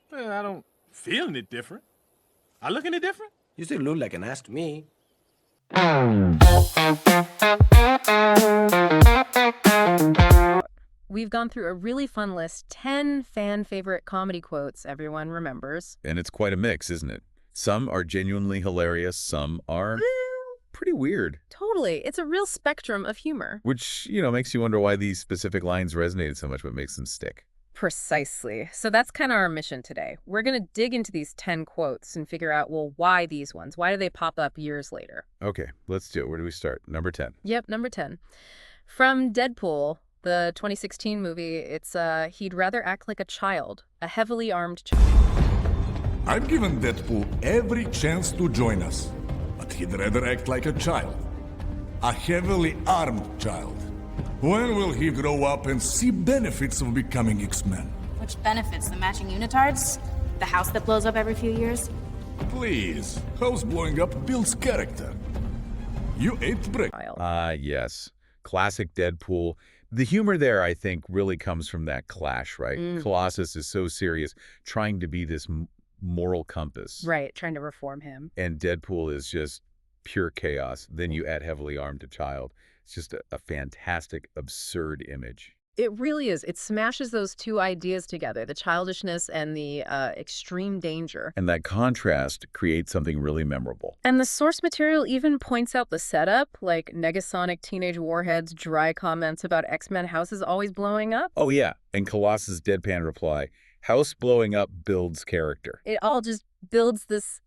Well, I don't feel any different. I look any different? You still look like an ass to me. We've gone through a really fun list, 10 fan favorite comedy quotes everyone remembers. And it's quite a mix, isn't it? Some are genuinely hilarious, some are pretty weird. Totally. It's a real spectrum of humor. Which, makes you wonder why these specific lines resonated so much, but makes them stick. Precisely. So that's kind of our mission today. We're going to dig into these 10 quotes and figure out, well, why these ones? Why do they pop up years later? Okay, let's do it. Where do we start? Number 10. Yep, number 10. From Deadpool, the 2016 movie, it's he'd rather act like a child, a heavily armed child. I've given Deadpool every chance to join us, but he'd rather act like a child. A heavily armed child. When will he grow up and see benefits of becoming X-Men? Which benefits? The matching unitards? The house that blows up every few years? Please, house blowing up builds character. You ate breakfast. Yes. Classic Deadpool. The humor there, I think, really comes from that clash, right? Colossus is so serious, trying to be this moral compass. Right, trying to reform him. And Deadpool is just pure chaos. Then you add heavily armed to child. It's just a fantastic, absurd image. It really is. It smashes those two ideas together, the childishness and the extreme danger. And that contrast creates something really memorable. And the source material even points out the setup, like Negasonic Teenage Warhead's dry comments about X-Men houses always blowing up. Oh, yeah. And Colossus' deadpan reply, house blowing up builds character. It all just builds this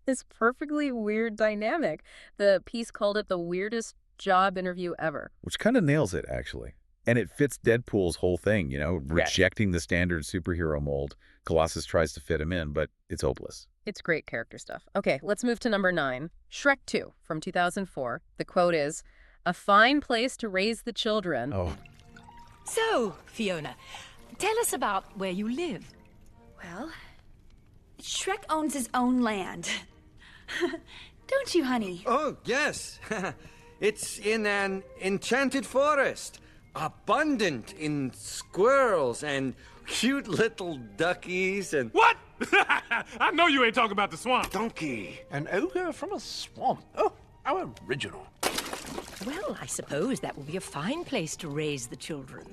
this perfectly weird dynamic. The piece called it the weirdest job interview ever. Which kind of nails it, actually. And it fits Deadpool's whole thing, rejecting the standard superhero mold. Colossus tries to fit him in, but it's hopeless. It's great character stuff. Okay, let's move to number 9. Shrek 2 from 2004. The quote is, "A fine place to raise the children." Oh. So, Fiona, tell us about where you live. Well, Shrek owns his own land. Don't you, honey? Oh, yes. It's in an enchanted forest, abundant in squirrels and cute little duckies and... What? I know you ain't talking about the swamp. Donkey. An ogre from a swamp. Oh, how original. Well, I suppose that will be a fine place to raise the children.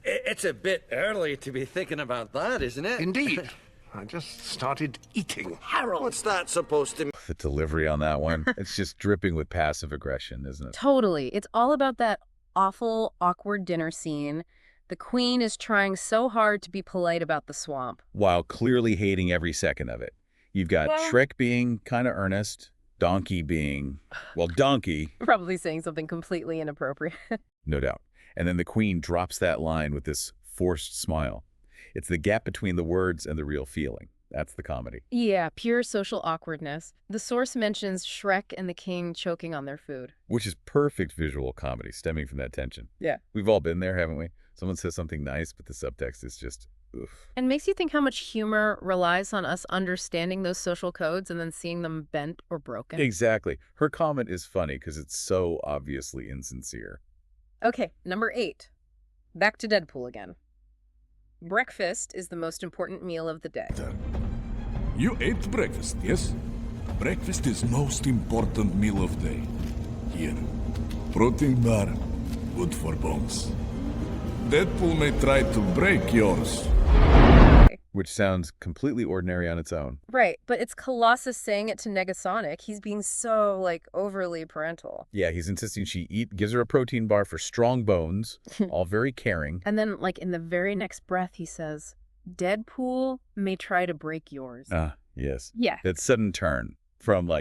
It's a bit early to be thinking about that, isn't it? Indeed. I just started eating. Harold! What's that supposed to mean? The delivery on that one, it's just dripping with passive aggression, isn't it? Totally. It's all about that awful, awkward dinner scene. The queen is trying so hard to be polite about the swamp. While clearly hating every second of it. You've got Shrek being kind of earnest, Donkey being, Donkey. Probably saying something completely inappropriate. No doubt. And then the queen drops that line with this forced smile. It's the gap between the words and the real feeling. That's the comedy. Yeah, pure social awkwardness. The source mentions Shrek and the king choking on their food. Which is perfect visual comedy stemming from that tension. Yeah. We've all been there, haven't we? Someone says something nice, but the subtext is just, oof. And makes you think how much humor relies on us understanding those social codes and then seeing them bent or broken. Exactly. Her comment is funny because it's so obviously insincere. Okay, number 8. Back to Deadpool again. Breakfast is the most important meal of the day. You ate breakfast, yes? Breakfast is most important meal of day. Here, protein bar, good for bones. Deadpool may try to break yours. Which sounds completely ordinary on its own. Right, but it's Colossus saying it to Negasonic. He's being so, overly parental. Yeah, he's insisting she gives her a protein bar for strong bones, all very caring. And then, in the very next breath, he says, Deadpool may try to break yours. Yes. Yeah. That sudden turn from,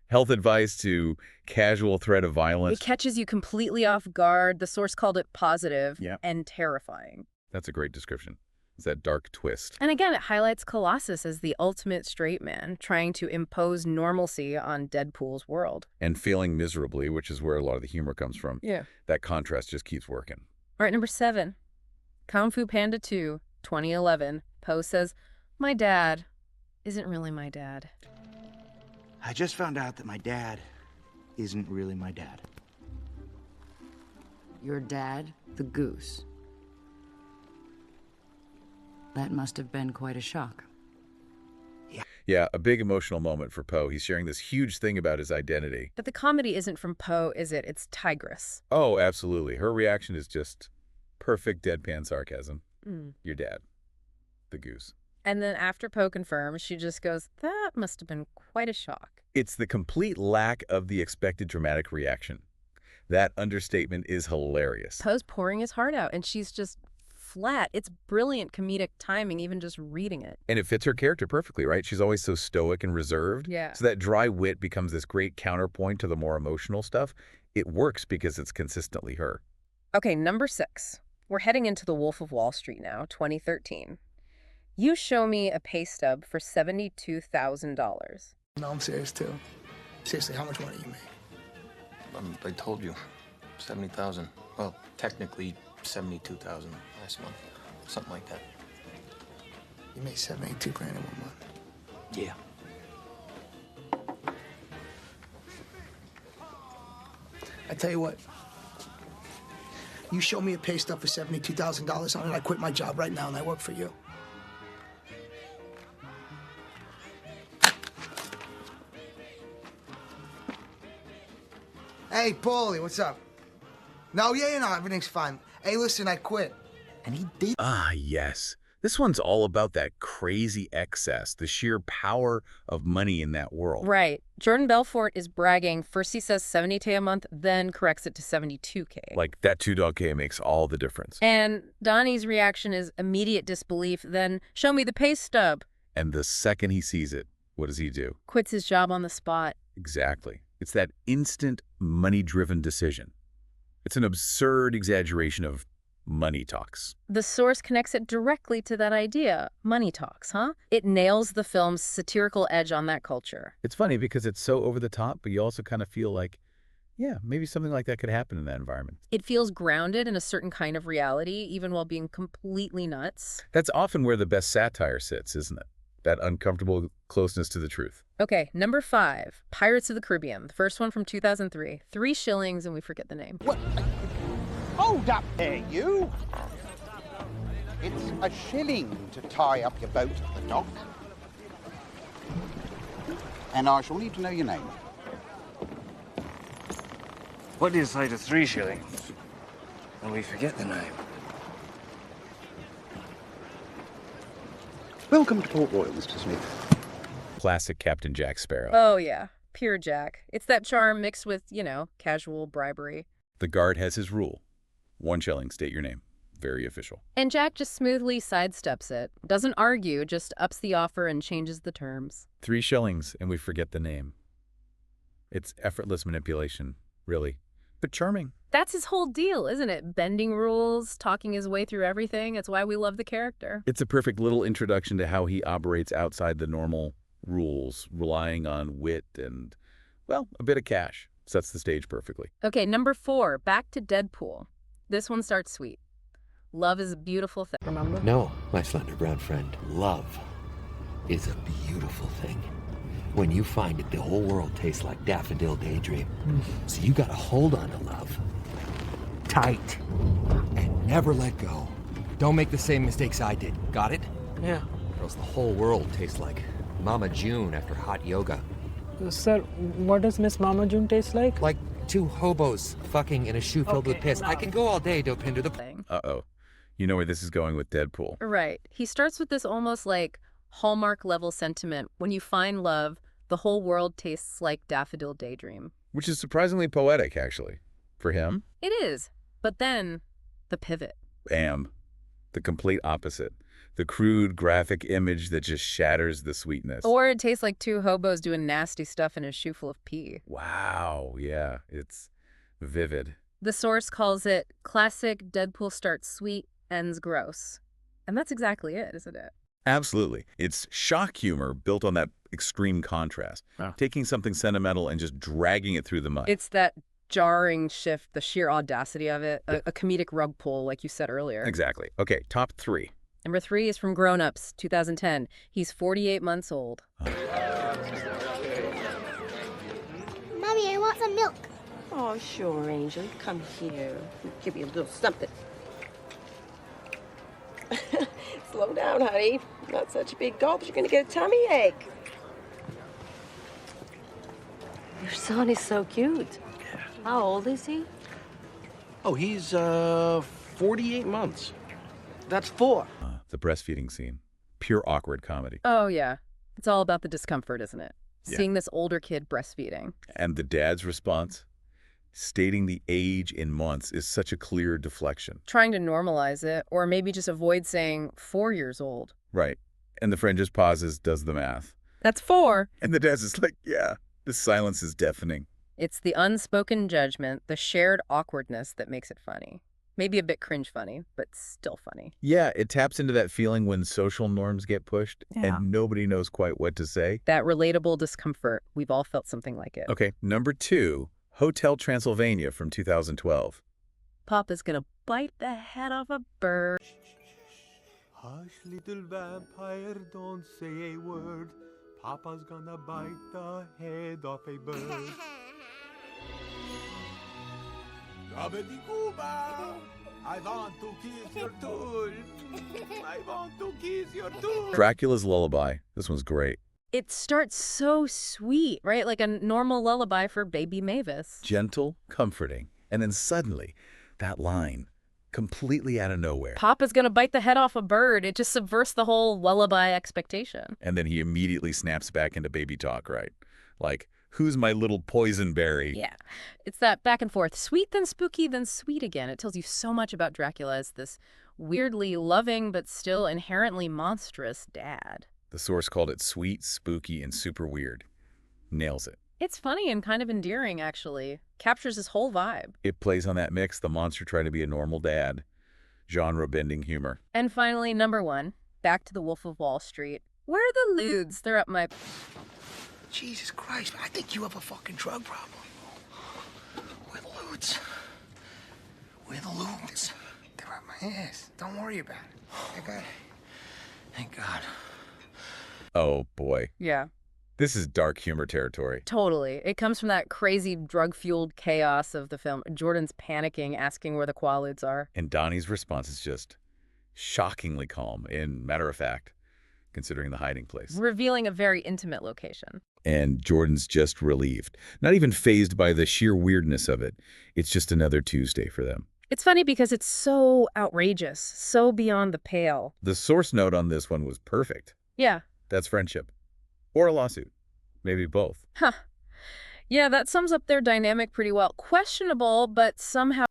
health advice to casual threat of violence. It catches you completely off guard. The source called it positive Yeah. and terrifying. That's a great description. It's that dark twist. And again, it highlights Colossus as the ultimate straight man, trying to impose normalcy on Deadpool's world. And failing miserably, which is where a lot of the humor comes from. Yeah. That contrast just keeps working. All right, number 7. Kung Fu Panda 2, 2011. Poe says, "My dad isn't really my dad." I just found out that my dad isn't really my dad. Your dad, the goose. That must have been quite a shock. Yeah, a big emotional moment for Poe. He's sharing this huge thing about his identity. But the comedy isn't from Poe, is it? It's Tigress. Oh, absolutely. Her reaction is just perfect deadpan sarcasm. Your dad, the goose. And then after Poe confirms, she just goes, that must have been quite a shock. It's the complete lack of the expected dramatic reaction. That understatement is hilarious. Poe's pouring his heart out, and she's just flat. It's brilliant comedic timing, even just reading it. And it fits her character perfectly, right? She's always so stoic and reserved. Yeah. So that dry wit becomes this great counterpoint to the more emotional stuff. It works because it's consistently her. Okay, number 6. We're heading into The Wolf of Wall Street now, 2013. You show me a pay stub for $72,000. No, I'm serious too. Seriously, how much money you make? I told you, 70,000. Well, technically 72,000 last month, something like that. You made 72 grand in 1 month. Yeah. I tell you what. You show me a pay stub for $72,000 on it, I quit my job right now and I work for you. Hey, Paulie, what's up? No, everything's fine. Hey, listen, I quit. And he did. Ah, yes. This one's all about that crazy excess, the sheer power of money in that world. Right. Jordan Belfort is bragging. First he says $70K a month, then corrects it to $72K. Like, that $2K makes all the difference. And Donnie's reaction is immediate disbelief, then show me the pay stub. And the second he sees it, what does he do? Quits his job on the spot. Exactly. It's that instant money-driven decision. It's an absurd exaggeration of money talks. The source connects it directly to that idea. Money talks, huh? It nails the film's satirical edge on that culture. It's funny because it's so over the top, but you also kind of feel like, yeah, maybe something like that could happen in that environment. It feels grounded in a certain kind of reality, even while being completely nuts. That's often where the best satire sits, isn't it? That uncomfortable closeness to the truth. Okay, number 5, Pirates of the Caribbean, the first one from 2003. 3 shillings and we forget the name. What? Hold up there, you! It's a shilling to tie up your boat at the dock. And I shall need to know your name. What do you say to 3 shillings? And we forget the name. Welcome to Port Royal, Mr. Smith. Classic Captain Jack Sparrow. Oh, yeah. Pure Jack. It's that charm mixed with, casual bribery. The guard has his rule. 1 shilling, state your name. Very official. And Jack just smoothly sidesteps it. Doesn't argue, just ups the offer and changes the terms. 3 shillings, and we forget the name. It's effortless manipulation, really. But charming. That's his whole deal, isn't it? Bending rules, talking his way through everything. It's why we love the character. It's a perfect little introduction to how he operates outside the normal rules, relying on wit and, well, a bit of cash. Sets the stage perfectly. Okay, number 4, back to Deadpool. This one starts sweet. Love is a beautiful thing. Remember? No, my slender brown friend. Love is a beautiful thing. When you find it, the whole world tastes like daffodil daydream. So you gotta hold on to love. Tight. And never let go. Don't make the same mistakes I did. Got it? Yeah. Or else the whole world tastes like Mama June after hot yoga. Sir, what does Miss Mama June taste like? Like 2 hobos fucking in a shoe filled with piss. I can go all day, Dopinder. Uh-oh. You know where this is going with Deadpool. Right. He starts with this almost like Hallmark level sentiment. When you find love, the whole world tastes like daffodil daydream. Which is surprisingly poetic, actually, for him. It is. But then, the pivot. Bam. The complete opposite. The crude graphic image that just shatters the sweetness. Or it tastes like 2 hobos doing nasty stuff in a shoe full of pee. Wow, yeah, it's vivid. The source calls it classic Deadpool starts sweet, ends gross. And that's exactly it, isn't it? Absolutely. It's shock humor built on that extreme contrast. Wow. Taking something sentimental and just dragging it through the mud. It's that jarring shift, the sheer audacity of it, a comedic rug pull, like you said earlier. Exactly. Okay, top 3. Number 3 is from Grown Ups, 2010. He's 48 months old. Mommy, I want have some milk? Oh, sure, Angel. Come here. I'll give you a little something. Slow down, honey. Not such a big gulp. You're gonna get a tummy ache. Your son is so cute. How old is he? Oh, he's 48 months. That's 4. The breastfeeding scene. Pure awkward comedy. Oh, yeah. It's all about the discomfort, isn't it? Yeah. Seeing this older kid breastfeeding. And the dad's response? Stating the age in months is such a clear deflection. Trying to normalize it, or maybe just avoid saying 4 years old. Right. And the friend just pauses, does the math. That's 4. And the dad's just like, yeah, the silence is deafening. It's the unspoken judgment, the shared awkwardness that makes it funny. Maybe a bit cringe funny, but still funny. Yeah, it taps into that feeling when social norms get pushed and nobody knows quite what to say. That relatable discomfort. We've all felt something like it. Okay, number 2, Hotel Transylvania from 2012. Papa's gonna bite the head off a bird. Hush, little vampire, don't say a word. Papa's gonna bite the head off a bird. I want to kiss your tool. I want to kiss your tool. Dracula's Lullaby. This one's great. It starts so sweet, right? Like a normal lullaby for baby Mavis. Gentle, comforting, and then suddenly, that line, completely out of nowhere. Papa's gonna bite the head off a bird. It just subverts the whole lullaby expectation. And then he immediately snaps back into baby talk, right? Like, who's my little poison berry? Yeah. It's that back and forth. Sweet, then spooky, then sweet again. It tells you so much about Dracula as this weirdly loving but still inherently monstrous dad. The source called it sweet, spooky, and super weird. Nails it. It's funny and kind of endearing, actually. Captures his whole vibe. It plays on that mix, the monster trying to be a normal dad. Genre-bending humor. And finally, number 1, back to the Wolf of Wall Street. Where are the lewds? They're up my... Jesus Christ, I think you have a fucking drug problem. We're the lewds. We're the lewds. They're up my ass. Don't worry about it. Okay? Thank God. Oh, boy. Yeah. This is dark humor territory. Totally. It comes from that crazy drug-fueled chaos of the film. Jordan's panicking, asking where the Quaaludes are. And Donnie's response is just shockingly calm and matter of fact, considering the hiding place. Revealing a very intimate location. And Jordan's just relieved. Not even fazed by the sheer weirdness of it. It's just another Tuesday for them. It's funny because it's so outrageous, so beyond the pale. The source note on this one was perfect. Yeah. That's friendship. Or a lawsuit. Maybe both. Huh. Yeah, that sums up their dynamic pretty well. Questionable, but somehow